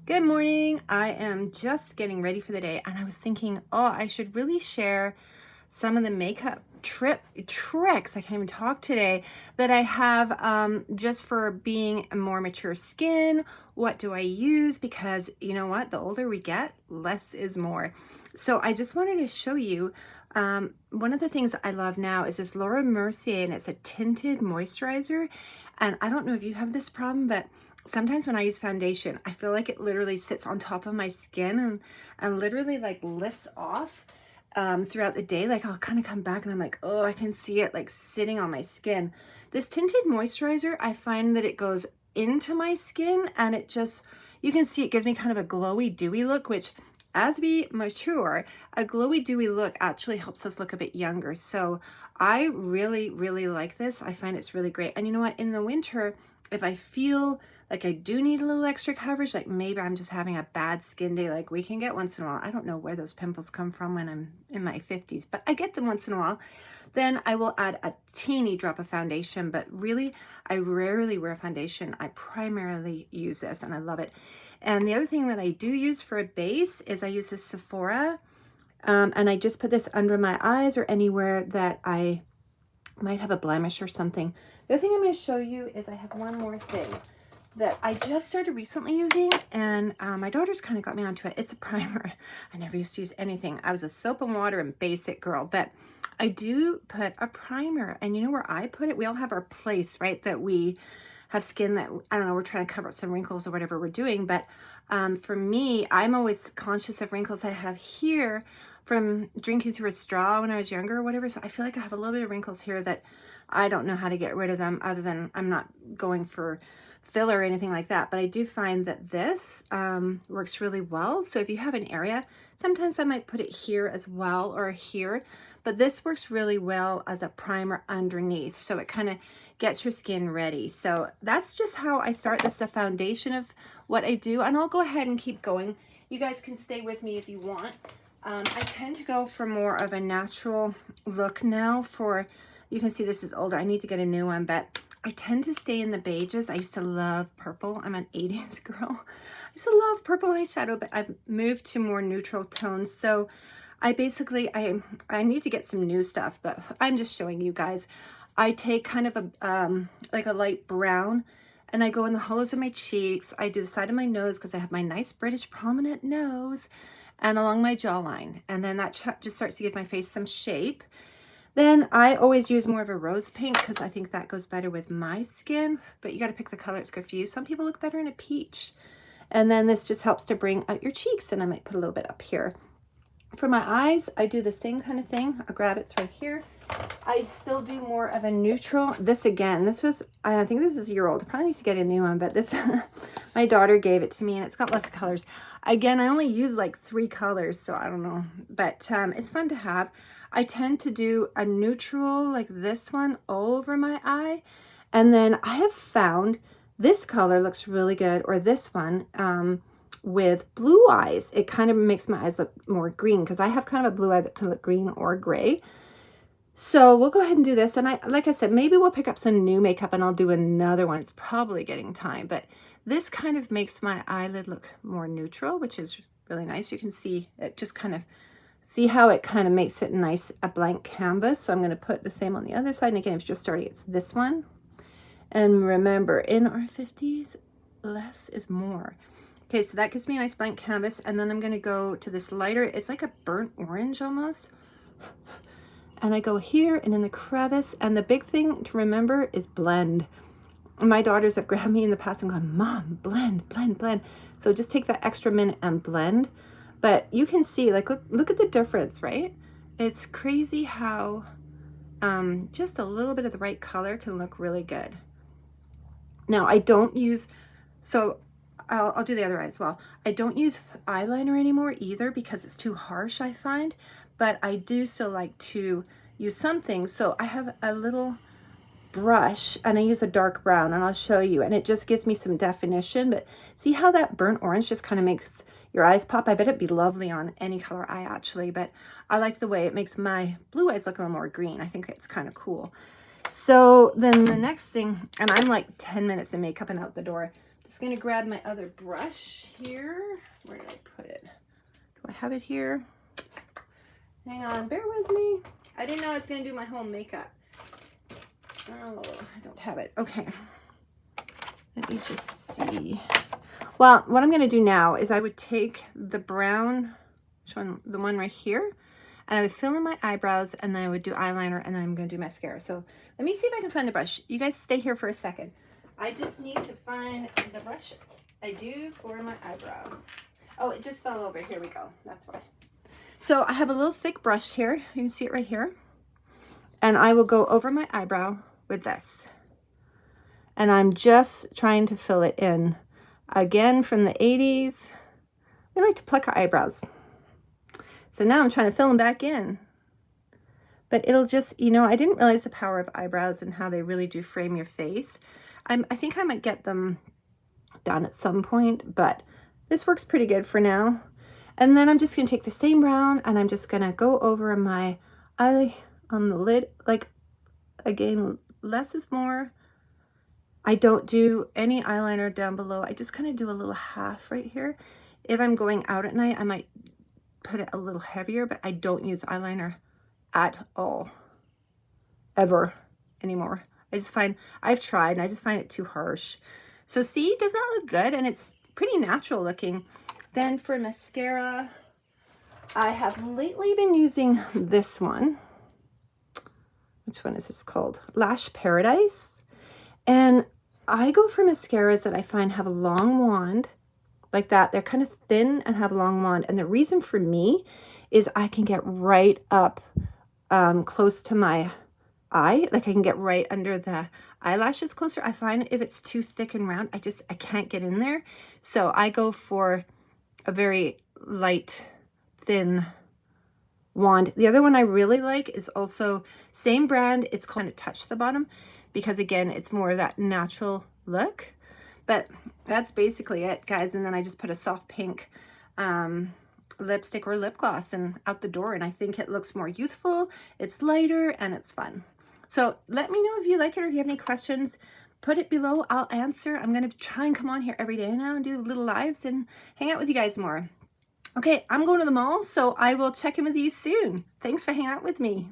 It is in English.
Good morning. I am just getting ready for the day and I was thinking, oh, I should really share some of the makeup tricks, I can't even talk today, that I have just for being a more mature skin. What do I use? Because you know what? The older we get, less is more. So I just wanted to show you one of the things I love now is this Laura Mercier, and it's a tinted moisturizer. And I don't know if you have this problem, but sometimes when I use foundation, I feel like it literally sits on top of my skin and literally like lifts off throughout the day. Like I'll kind of come back and I'm like, oh, I can see it like sitting on my skin. This tinted moisturizer, I find that it goes into my skin and it just, you can see it gives me kind of a glowy, dewy look, which as we mature, a glowy, dewy look actually helps us look a bit younger. So I really, really like this. I find it's really great. And you know what? In the winter, if I feel like I do need a little extra coverage, like maybe I'm just having a bad skin day, like we can get once in a while. I don't know where those pimples come from when I'm in my 50s, but I get them once in a while. Then I will add a teeny drop of foundation, but really, I rarely wear foundation. I primarily use this and I love it. And the other thing that I do use for a base is I use this Sephora, and I just put this under my eyes or anywhere that I might have a blemish or something. The other thing I'm going to show you is I have one more thing that I just started recently using, and my daughter's kind of got me onto it. It's a primer. I never used to use anything. I was a soap and water and basic girl, but I do put a primer. And you know where I put it? We all have our place, right? That we have skin that, I don't know, we're trying to cover up some wrinkles or whatever we're doing. But for me, I'm always conscious of wrinkles I have here from drinking through a straw when I was younger or whatever. So I feel like I have a little bit of wrinkles here that I don't know how to get rid of them, other than I'm not going for filler or anything like that. But I do find that this works really well. So if you have an area, sometimes I might put it here as well or here, but this works really well as a primer underneath. So it kind of gets your skin ready. So that's just how I start. This is the foundation of what I do, and I'll go ahead and keep going. You guys can stay with me if you want. I tend to go for more of a natural look now. For, you can see this is older. I need to get a new one, but I tend to stay in the beiges. I used to love purple. I'm an 80s girl. I used to love purple eyeshadow, but I've moved to more neutral tones. So I basically, I need to get some new stuff, but I'm just showing you guys. I take kind of a, like a light brown, and I go in the hollows of my cheeks. I do the side of my nose because I have my nice British prominent nose, and along my jawline. And then that just starts to give my face some shape. Then I always use more of a rose pink because I think that goes better with my skin, but you got to pick the color that's good for you. Some people look better in a peach. And then this just helps to bring out your cheeks, and I might put a little bit up here. For my eyes, I do the same kind of thing. I'll grab it right here. I still do more of a neutral. This again, this was, I think this is a year old. I probably need to get a new one, but this, my daughter gave it to me, and it's got lots of colors. Again, I only use like 3 colors, so I don't know, but it's fun to have. I tend to do a neutral like this one all over my eye. And then I have found this color looks really good, or this one, with blue eyes. It kind of makes my eyes look more green because I have kind of a blue eye that can look green or gray. So we'll go ahead and do this. And like I said, maybe we'll pick up some new makeup and I'll do another one. It's probably getting time, but this kind of makes my eyelid look more neutral, which is really nice. You can see it just kind of, see how it kind of makes it nice, a blank canvas. So I'm going to put the same on the other side. And again, if you're just starting, it's this one. And remember, in our 50s, less is more. Okay, so that gives me a nice blank canvas. And then I'm going to go to this lighter. It's like a burnt orange almost. And I go here and in the crevice. And the big thing to remember is blend. My daughters have grabbed me in the past and gone, Mom, blend, blend, blend. So just take that extra minute and blend. But you can see, like, look at the difference, right? It's crazy how just a little bit of the right color can look really good. Now, I don't use, so I'll do the other eye as well. I don't use eyeliner anymore either because it's too harsh, I find. But I do still like to use something. So I have a little brush and I use a dark brown, and I'll show you, and it just gives me some definition. But see how that burnt orange just kind of makes your eyes pop? I bet it'd be lovely on any color eye actually, but I like the way it makes my blue eyes look a little more green. I think it's kind of cool. So then the next thing, and I'm like 10 minutes in makeup and out the door. Just gonna grab my other brush here. Where did I put it? Do I have it here? Hang on, bear with me. I didn't know I was gonna do my whole makeup. Oh, I don't have it. Okay. Let me just see. Well, what I'm gonna do now is I would take the brown, which one? The one right here, and I would fill in my eyebrows, and then I would do eyeliner, and then I'm gonna do mascara. So let me see if I can find the brush. You guys stay here for a second. I just need to find the brush I do for my eyebrow. Oh, it just fell over. Here we go. That's why. So I have a little thick brush here. You can see it right here. And I will go over my eyebrow with this. And I'm just trying to fill it in. Again, from the 80s, we like to pluck our eyebrows. So now I'm trying to fill them back in. But it'll just, you know, I didn't realize the power of eyebrows and how they really do frame your face. I think I might get them done at some point, but this works pretty good for now. And then I'm just going to take the same brown and I'm just going to go over my eye on the lid. Like, again, less is more. I don't do any eyeliner down below. I just kind of do a little half right here. If I'm going out at night, I might put it a little heavier, but I don't use eyeliner at all, ever anymore. I just find, I've tried and I just find it too harsh. So see, does that look good? And it's pretty natural looking. Then for mascara, I have lately been using this one. Which one is this called? Lash Paradise. And I go for mascaras that I find have a long wand like that. They're kind of thin and have a long wand. And the reason for me is I can get right up close to my eye. Like I can get right under the eyelashes closer. I find if it's too thick and round, I can't get in there. So I go for a very light, thin wand. The other one I really like is also same brand. It's called Touch the Bottom because again, it's more of that natural look. But that's basically it, guys. And then I just put a soft pink lipstick or lip gloss and out the door. And I think it looks more youthful. It's lighter and it's fun. So let me know if you like it or if you have any questions. Put it below. I'll answer. I'm going to try and come on here every day now and do little lives and hang out with you guys more. Okay, I'm going to the mall, so I will check in with you soon. Thanks for hanging out with me.